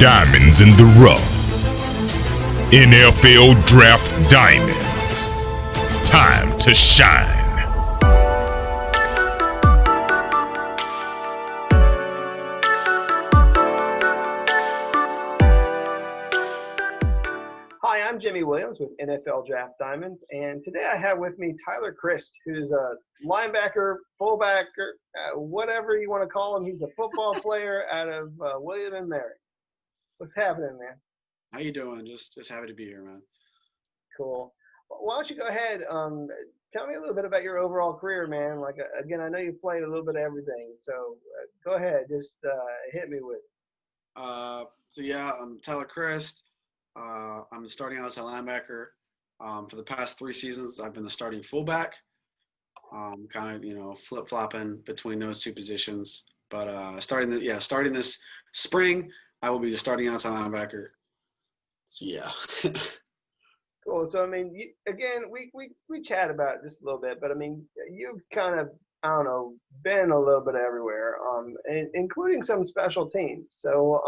Diamonds in the rough. NFL Draft Diamonds. Time to shine. Hi, I'm Jimmy Williams with NFL Draft Diamonds, and today I have with me Tyler Crist, who's a linebacker, fullback, whatever you want to call him. He's a football player out of William and Mary. What's happening, man? How you doing? Just happy to be here, man. Cool. Why don't you go ahead? Tell me a little bit about your overall career, man. Like, again, I know you've played a little bit of everything, so go ahead. Just hit me with it. I'm Tyler Crist. I'm starting out as a linebacker. For the past 3 seasons, I've been the starting fullback. Kind of, flip-flopping between those 2 positions. But starting this spring, I will be the starting outside linebacker. So yeah. Cool. So I mean, we chat about it just a little bit, but I mean, you've kind of been a little bit everywhere, including some special teams. So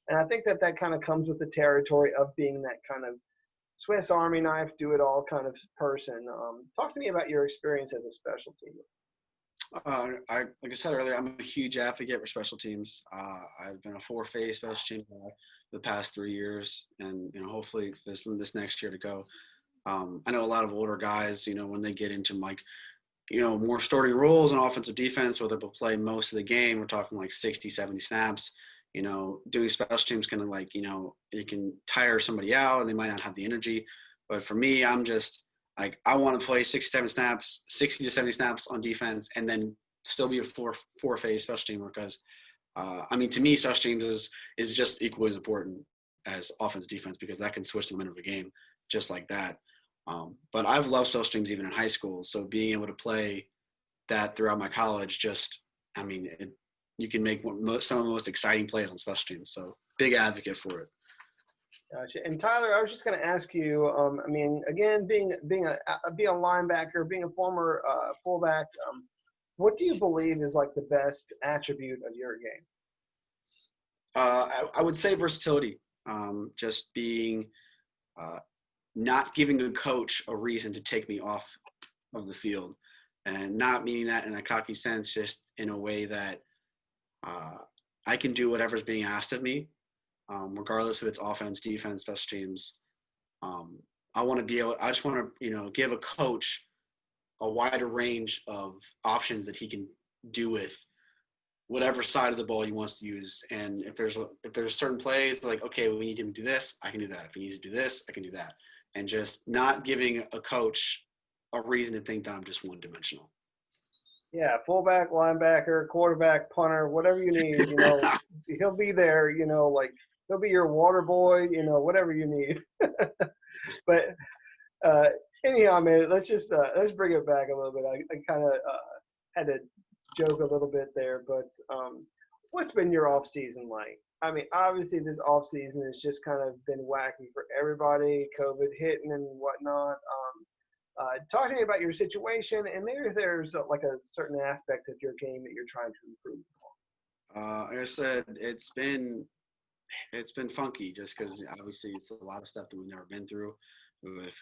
and I think that kind of comes with the territory of being that kind of Swiss Army knife, do it all kind of person. Talk to me about your experience as a special teamer. Like I said earlier, I'm a huge advocate for special teams. I've been a 4-phase special team for the past 3 years, and hopefully this next year to go. I know a lot of older guys, when they get into more starting roles in offensive defense, where they'll play most of the game, we're talking like 60, 70 snaps. Doing special teams can it can tire somebody out, and they might not have the energy. But for me, I'm just I want to play 60 to 70 snaps on defense, and then still be a four-phase special teamer because, to me, special teams is just equally as important as offense defense because that can switch the momentum of a game just like that. But I've loved special teams even in high school, so being able to play that throughout my college, you can make some of the most exciting plays on special teams. So big advocate for it. Gotcha. And Tyler, I was just going to ask you. Again, being a linebacker, being a former fullback, what do you believe is like the best attribute of your game? I would say versatility. Just being, not giving a coach a reason to take me off of the field, and not meaning that in a cocky sense, just in a way that I can do whatever's being asked of me. Regardless if it's offense, defense, special teams. I just want to give a coach a wider range of options that he can do with whatever side of the ball he wants to use. And if there's certain plays like, okay, we need him to do this, I can do that. If he needs to do this, I can do that. And just not giving a coach a reason to think that I'm just one-dimensional. Yeah, fullback, linebacker, quarterback, punter, whatever you need, he'll be there, he'll be your water boy, whatever you need. But anyhow, man, let's bring it back a little bit. I kind of had to joke a little bit there, but what's been your off season like? I mean, obviously this off season has just kind of been wacky for everybody, COVID hitting and whatnot. Talk to me about your situation, and maybe if there's like a certain aspect of your game that you're trying to improve upon. Like I said, it's been funky just because obviously it's a lot of stuff that we've never been through with,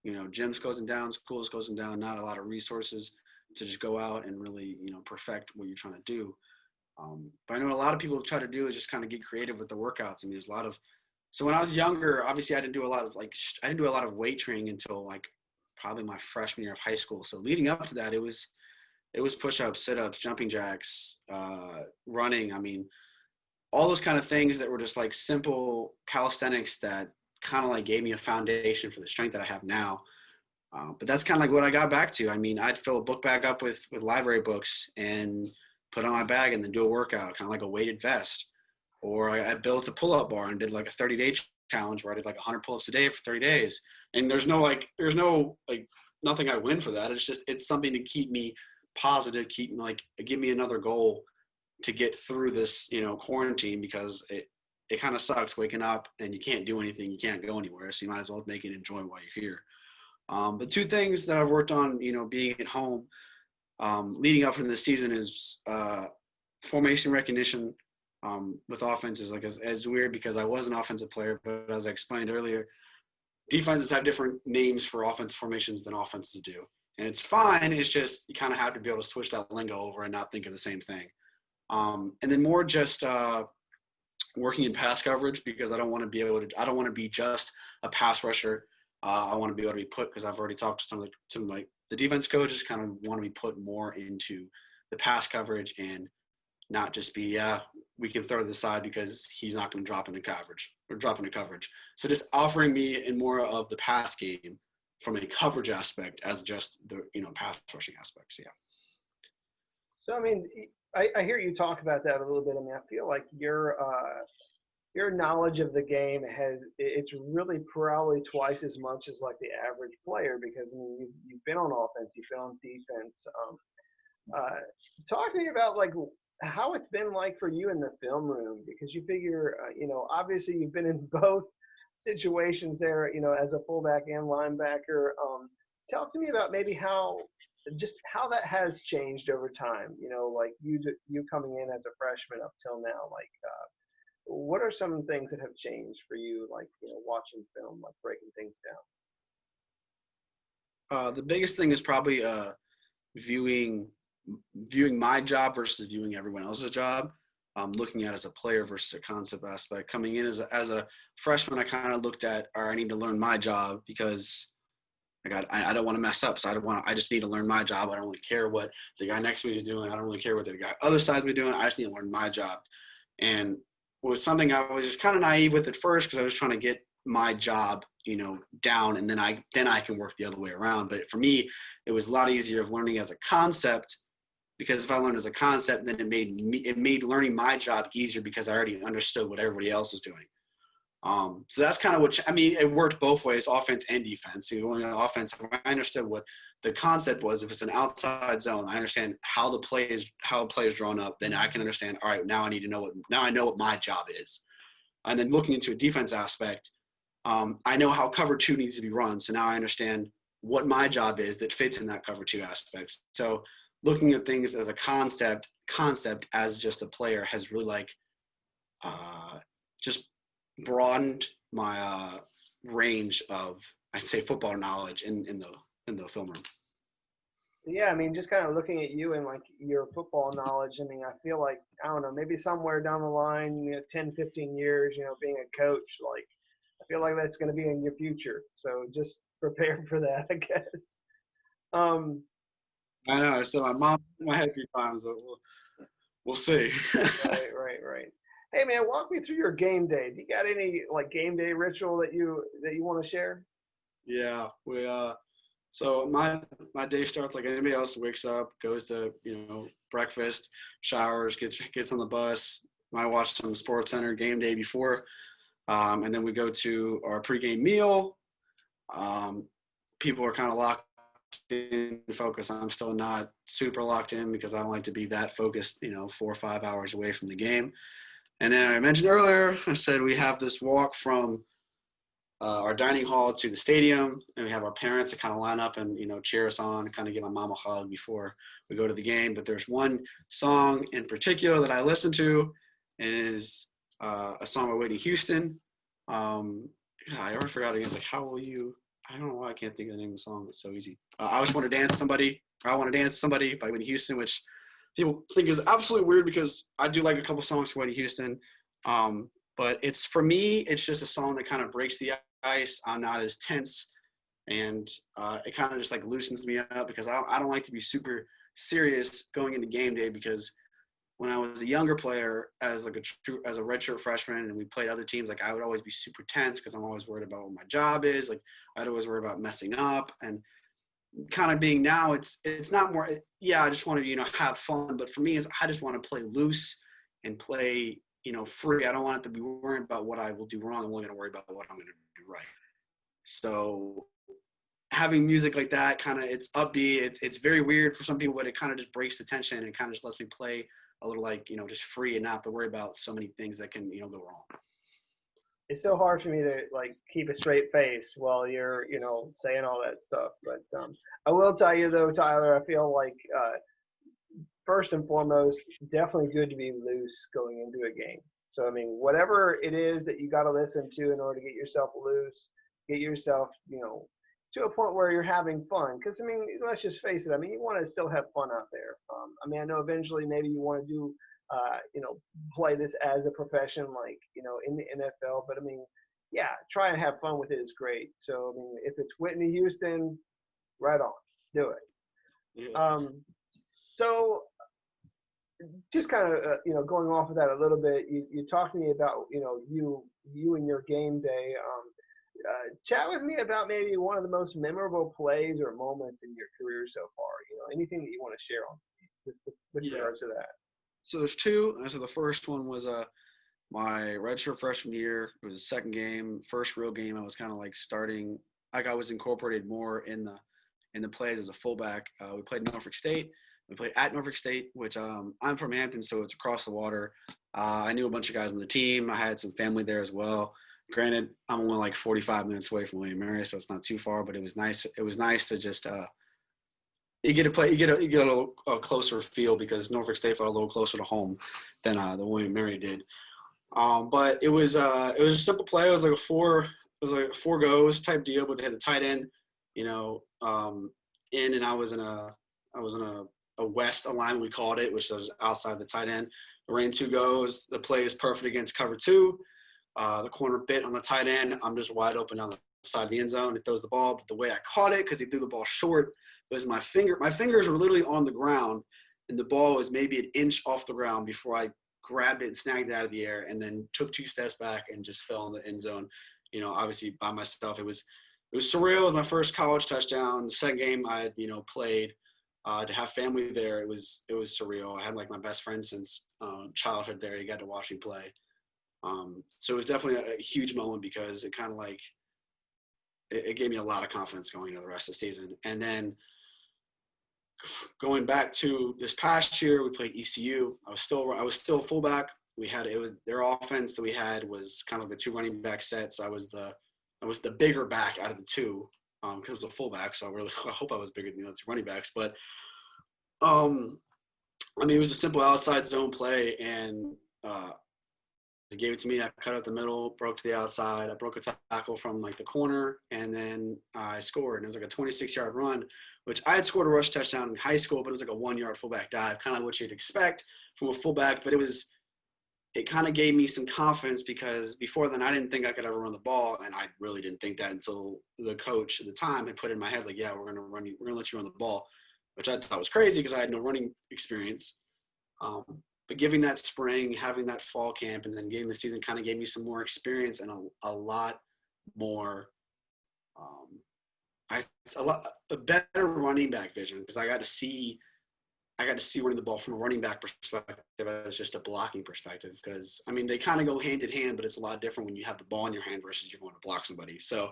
gyms closing down, schools closing down, not a lot of resources to just go out and really, perfect what you're trying to do. But I know a lot of people try to do is just kind of get creative with the workouts. I mean, there's a lot of, so when I was younger, obviously I didn't do a lot of weight training until probably my freshman year of high school. So leading up to that, it was push-ups, sit-ups, jumping jacks, running. I mean, all those kind of things that were just like simple calisthenics that kind of gave me a foundation for the strength that I have now. But that's kind of what I got back to. I mean, I'd fill a book bag up with library books and put it on my bag and then do a workout, kind of like a weighted vest. Or I built a pull-up bar and did like a 30-day challenge where I did 100 pull-ups a day for 30 days. And there's no nothing I win for that. It's something to keep me positive, give me another goal to get through this, quarantine, because it kind of sucks waking up and you can't do anything. You can't go anywhere. So you might as well make it enjoy while you're here. But 2 things that I've worked on, being at home, leading up from this season is formation recognition. with offense is like as weird because I was an offensive player, but as I explained earlier, defenses have different names for offense formations than offenses do. And it's fine. It's just you kind of have to be able to switch that lingo over and not think of the same thing. And then more just working in pass coverage because I don't want to be just a pass rusher. I want to be able to be put, because I've already talked to some of like the defense coaches kind of want to be put more into the pass coverage and not just be, we can throw to the side because he's not going to drop into coverage. So just offering me in more of the pass game from a coverage aspect as just the, pass rushing aspects. Yeah. So, I mean, I hear you talk about that a little bit. I mean, I feel like your knowledge of the game it's really probably twice as much as like the average player, because I mean, you've been on offense, you've been on defense. Talk to me about like how it's been like for you in the film room, because you figure, obviously you've been in both situations there, as a fullback and linebacker. Talk to me about maybe how that has changed over time, like you coming in as a freshman up till now, like, what are some things that have changed for you, like, watching film, like breaking things down? The biggest thing is probably viewing my job versus viewing everyone else's job. Looking at it as a player versus a concept aspect. Coming in as a freshman, I kind of looked at, I need to learn my job because I don't want to mess up. So I just need to learn my job. I don't really care what the guy next to me is doing. I don't really care what the guy other side's me doing. I just need to learn my job. And it was something I was just kind of naive with at first because I was trying to get my job, down, and then I can work the other way around. But for me, it was a lot easier of learning as a concept, because if I learned as a concept, then it made learning my job easier because I already understood what everybody else was doing. So that's kind of it worked both ways, offense and defense. So going on offense, I understood what the concept was. If it's an outside zone, I understand how the play is drawn up. Then I can understand, all right, now I know what my job is. And then looking into a defense aspect, I know how cover 2 needs to be run. So now I understand what my job is that fits in that cover 2 aspect. So looking at things as a concept as just a player has really just broadened my range of, I'd say, football knowledge in the film room. Yeah, I mean, just kind of looking at you and like your football knowledge, I mean, I feel like, I don't know, maybe somewhere down the line, 10, 15 years, being a coach, like, I feel like that's going to be in your future. So just prepare for that, I guess. I know. So my mom in my head a few times, but we'll see. Right. Hey man, walk me through your game day. Do you got any like game day ritual that you want to share? Yeah, so my day starts like anybody else. Wakes up, goes to breakfast, showers, gets on the bus. I watch some Sports Center game day before, and then we go to our pregame meal. People are kind of locked in focus. I'm still not super locked in because I don't like to be that focused, 4 or 5 hours away from the game. And then I mentioned earlier, I said we have this walk from our dining hall to the stadium, and we have our parents that kind of line up and cheer us on, kind of give my mom a hug before we go to the game. But there's one song in particular that I listen to, and it is a song by Whitney Houston. I already forgot again. It's like, how will you? I don't know why I can't think of the name of the song. It's so easy. I Just Want to Dance Somebody. Or I Want to Dance Somebody by Whitney Houston, which people think is absolutely weird because I do like a couple songs from Whitney Houston. But for me, it's just a song that kind of breaks the ice. I'm not as tense, and it kind of just like loosens me up because I don't like to be super serious going into game day, because when I was a younger player as a redshirt freshman and we played other teams, like I would always be super tense because I'm always worried about what my job is. Like I'd always worry about messing up, and kind of being now it's not more, I just want to, have fun. But for me, I just want to play loose and play, free. I don't want it to be worrying about what I will do wrong. I'm only going to worry about what I'm going to do right. So having music like that, kind of, it's upbeat. It's very weird for some people, but it kind of just breaks the tension and kind of just lets me play a little just free and not have to worry about so many things that can, go wrong. It's so hard for me to like keep a straight face while you're, saying all that stuff. But I will tell you though, Tyler, I feel like first and foremost, definitely good to be loose going into a game. So, I mean, whatever it is that you got to listen to in order to get yourself loose, get yourself, to a point where you're having fun. Because, I mean, let's just face it. I mean, you want to still have fun out there. I mean, I know eventually maybe you want to do, play this as a profession, like, in the NFL. But, I mean, yeah, try and have fun with it is great. So, I mean, if it's Whitney Houston, right on, do it. Yeah. So just kind of, going off of that a little bit, you talked to me about, you and your game day. Chat with me about maybe one of the most memorable plays or moments in your career so far. Anything that you want to share on with regards to that. So there's two. So the first one was my redshirt freshman year. It was the second game, first real game. I was kind of like starting, like I was incorporated more in the plays as a fullback. We played Norfolk State. We played at Norfolk State, which I'm from Hampton, so it's across the water. I knew a bunch of guys on the team. I had some family there as well. Granted, I'm only like 45 minutes away from William & Mary, so it's not too far. But it was nice. It was nice to just you get a little closer feel because Norfolk State felt a little closer to home than the William & Mary did. But it was a simple play. It was like a four goes type deal, but they had the tight end, in, and I was in a west alignment, we called it, which was outside the tight end. I ran two goes. The play is perfect against cover two. The corner bit on the tight end. I'm just wide open on the side of the end zone. It throws the ball, but the way I caught it, because he threw the ball short, was my fingers were literally on the ground, and the ball was maybe an inch off the ground before I grabbed it and snagged it out of the air, and then took two steps back and just fell in the end zone. Obviously by myself. It was surreal. It was my first college touchdown. The second game I had, played. To have family there, it was surreal. I had like my best friend since childhood there. He got to watch me play. So it was definitely a huge moment because it kind of like it gave me a lot of confidence going into the rest of the season. And then going back to this past year, we played ECU. I was still fullback. Their offense that we had was kind of a two running back set. So I was the bigger back out of the two. Because it was a fullback, so I hope I was bigger than the other two running backs. But, it was a simple outside zone play, and they gave it to me. I cut up the middle, broke to the outside. I broke a tackle from, like, the corner, and then I scored. And it was like a 26-yard run, which I had scored a rush touchdown in high school, but it was like a 1-yard fullback dive, kind of what you'd expect from a fullback. But it kind of gave me some confidence because before then I didn't think I could ever run the ball, and I really didn't think that until the coach at the time had put it in my head like, yeah, we're gonna let you run the ball, which I thought was crazy because I had no running experience. But giving that spring, having that fall camp, and then getting the season kind of gave me some more experience and a lot more, a better running back vision because I got to see running the ball from a running back perspective as just a blocking perspective because, they kind of go hand in hand, but it's a lot different when you have the ball in your hand versus you're going to block somebody. So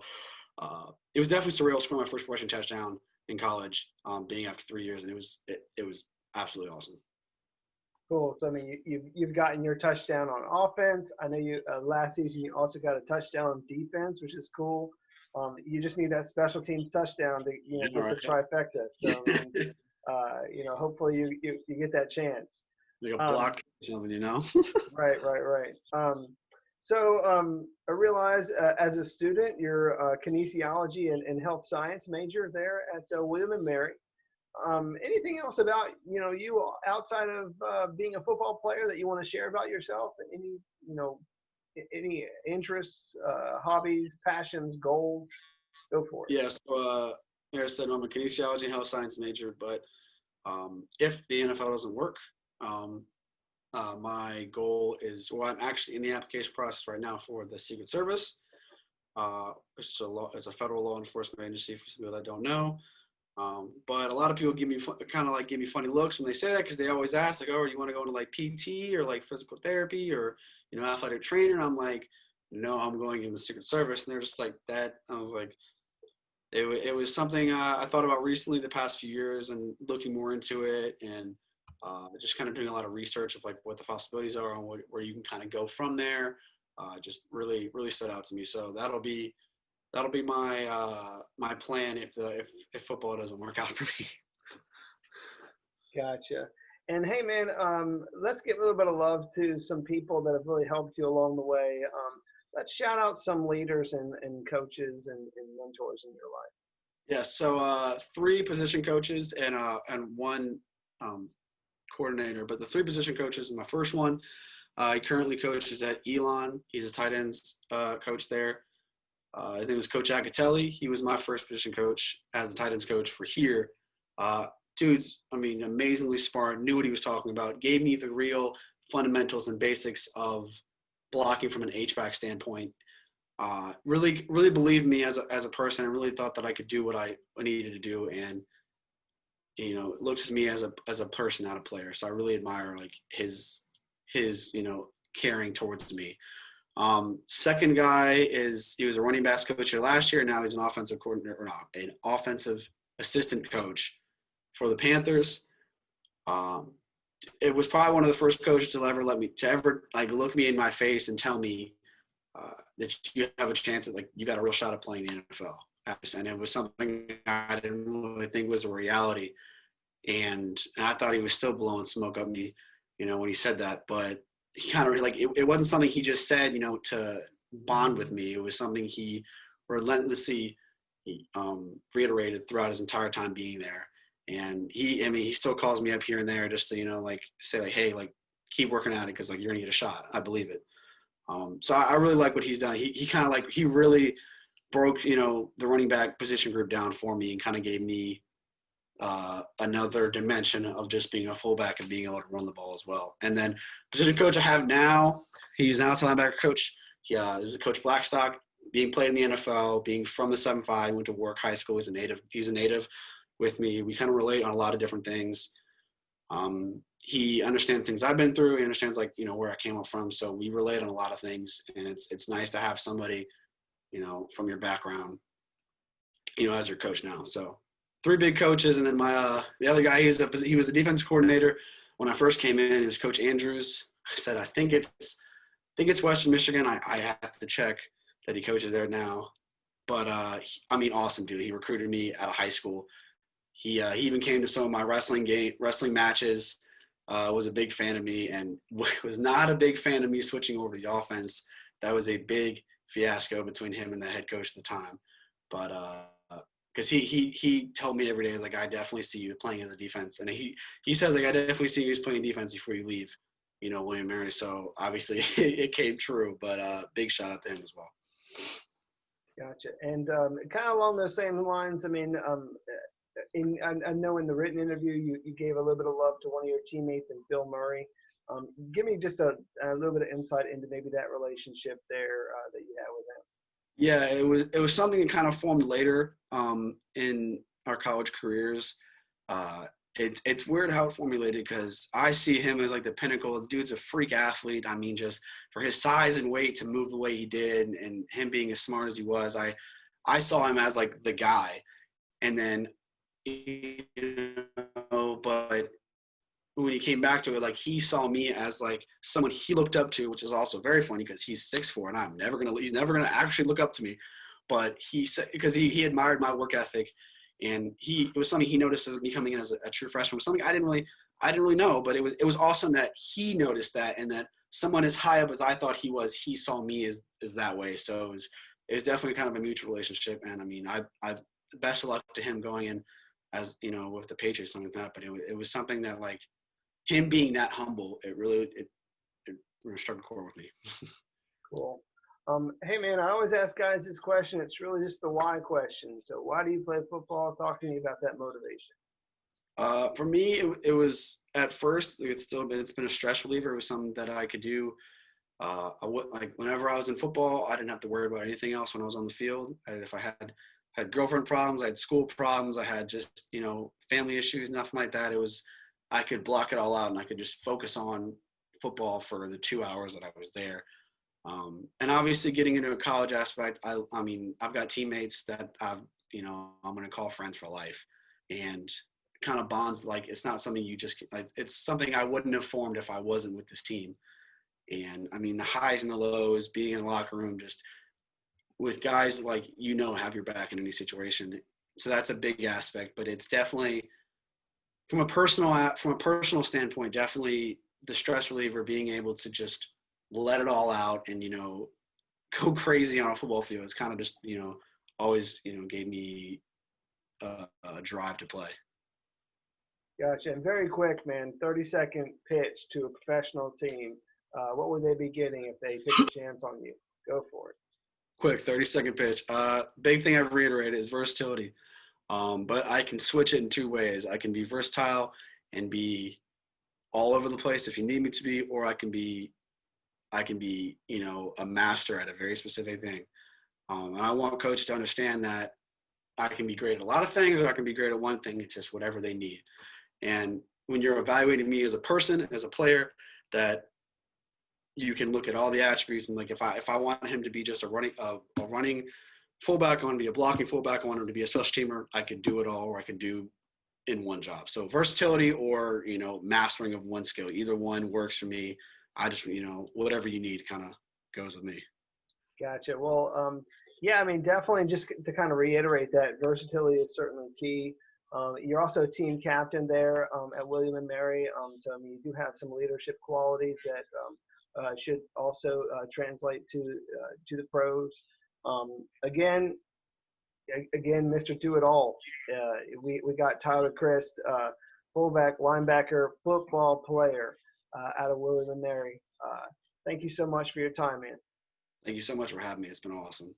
it was definitely surreal scoring my first rushing touchdown in college, being after 3 years, and it was absolutely awesome. Cool. So, you've gotten your touchdown on offense. I know you last season you also got a touchdown on defense, which is cool. You just need that special teams touchdown to get the trifecta. So, hopefully you get that chance. Like a block or something, Right. So I realize as a student, you're a kinesiology and health science major there at William & Mary. Anything else about, you outside of being a football player that you want to share about yourself? Any interests, hobbies, passions, goals? Go for it. Yeah, so like I said, I'm a kinesiology and health science major, but if the NFL doesn't work, my goal is, I'm actually in the application process right now for the Secret Service. It's a federal law enforcement agency for some people that don't know. But a lot of people give me funny looks when they say that because they always ask, like, oh, you want to go into like PT or like physical therapy or, athletic trainer? And I'm like, no, I'm going in the Secret Service. And they're just like that. I was like, it was something I thought about recently the past few years and looking more into it and just kind of doing a lot of research of like what the possibilities are and where you can kind of go from there. Just really, really stood out to me. So that'll be my plan if football doesn't work out for me. Gotcha. And hey, man, let's give a little bit of love to some people that have really helped you along the way. Let's shout out some leaders and coaches and mentors in your life. Yeah, so 3 position coaches and 1 coordinator. But the 3 position coaches, my first one, he currently coaches at Elon. He's a tight ends coach there. His name is Coach Agatelli. He was my first position coach as the tight ends coach for here. Dude's, amazingly smart, knew what he was talking about, gave me the real fundamentals and basics of blocking from an HVAC standpoint. Really believed me as a person, and really thought that I could do what I needed to do, and looks at me as a person, not a player. So I really admire like his caring towards me. Second guy he was a running backs coach here last year. Now he's an offensive coordinator, or not, an offensive assistant coach for the Panthers. It was probably one of the first coaches to ever look me in my face and tell me that you have a chance at, like, you got a real shot at playing the NFL. And it was something I didn't really think was a reality. And I thought he was still blowing smoke up me, when he said that. But he kind of it wasn't something he just said, to bond with me. It was something he relentlessly reiterated throughout his entire time being there. And he still calls me up here and there just to, say, like, hey, like, keep working at it, because, like, you're going to get a shot. I believe it. So I really like what he's done. He kind of he really broke, the running back position group down for me, and kind of gave me another dimension of just being a fullback and being able to run the ball as well. And then position coach I have now, he's an outside linebacker coach. He is Coach Blackstock, being played in the NFL, being from the 7-5, went to Warwick High School. He's a native with me. We kind of relate on a lot of different things. He understands things I've been through. He understands, where I came up from. So we relate on a lot of things, and it's nice to have somebody, from your background, as your coach now. So 3 big coaches. And then my the other guy, he was the defense coordinator when I first came in. It was Coach Andrews. I said, I think it's Western Michigan. I have to check that he coaches there now. But awesome dude. He recruited me out of high school. He even came to some of my wrestling matches. Was a big fan of me, and was not a big fan of me switching over to the offense. That was a big fiasco between him and the head coach at the time. But because he told me every day, like, I definitely see you playing in the defense, and he says, like, I definitely see you playing defense before you leave, William Mary. So obviously it came true, but big shout out to him as well. Gotcha. And kind of along those same lines, I know in the written interview you gave a little bit of love to one of your teammates, and Bill Murray. Give me just a little bit of insight into maybe that relationship there that you had with him. Yeah, it was something that kind of formed later in our college careers. It's weird how it formulated, because I see him as, like, the pinnacle. The dude's a freak athlete. Just for his size and weight to move the way he did, and him being as smart as he was, I saw him as, like, the guy. And then, but when he came back to it, like, he saw me as, like, someone he looked up to, which is also very funny, because he's 6'4", and he's never gonna actually look up to me. But he said, because he admired my work ethic, and it was something he noticed as me coming in as a true freshman. Something I didn't really know, but it was awesome that he noticed that, and that someone as high up as I thought he was, he saw me as that way. So it was definitely kind of a mutual relationship. And I best of luck to him going in as, with the Patriots, something like that. But it was something that, like, him being that humble, it really struck a chord with me. Cool. Hey, man, I always ask guys this question. It's really just the why question. So why do you play football? Talk to me about that motivation. For me, it was, at first, it's been a stress reliever. It was something that I could do. Whenever I was in football, I didn't have to worry about anything else when I was on the field. If I had girlfriend problems, I had school problems, I had just, family issues, nothing like that. I could block it all out, and I could just focus on football for the 2 hours that I was there. And obviously getting into a college aspect, I've got teammates that I'm going to call friends for life, and kind of bonds. Like, it's not something it's something I wouldn't have formed if I wasn't with this team. And the highs and the lows, being in the locker room, just with guys like, have your back in any situation. So that's a big aspect, but it's definitely from a personal standpoint, definitely the stress reliever, being able to just let it all out and, go crazy on a football field. It's kind of just, always, gave me a drive to play. Gotcha. And very quick, man, 30-second pitch to a professional team. What would they be getting if they took a chance on you? Go for it. Quick 30-second pitch. Big thing I've reiterated is versatility. But I can switch it in two ways. I can be versatile and be all over the place if you need me to be, or I can be, a master at a very specific thing. And I want coaches to understand that I can be great at a lot of things, or I can be great at one thing. It's just whatever they need. And when you're evaluating me as a person, as a player, that you can look at all the attributes, and like if I want him to be just a running fullback, I want him to be a blocking fullback, I want him to be a special teamer, I can do it all, or I can do in one job. So versatility or, mastering of one skill, either one works for me. I just, whatever you need kind of goes with me. Gotcha. Well, yeah, I mean, definitely just to kind of reiterate that versatility is certainly key. You're also a team captain there at William and Mary. So, I mean, you do have some leadership qualities that should also translate to the pros. Again, Mr. Do-It-All. We got Tyler Crist, fullback, linebacker, football player out of William and Mary. Thank you so much for your time, man. Thank you so much for having me. It's been awesome.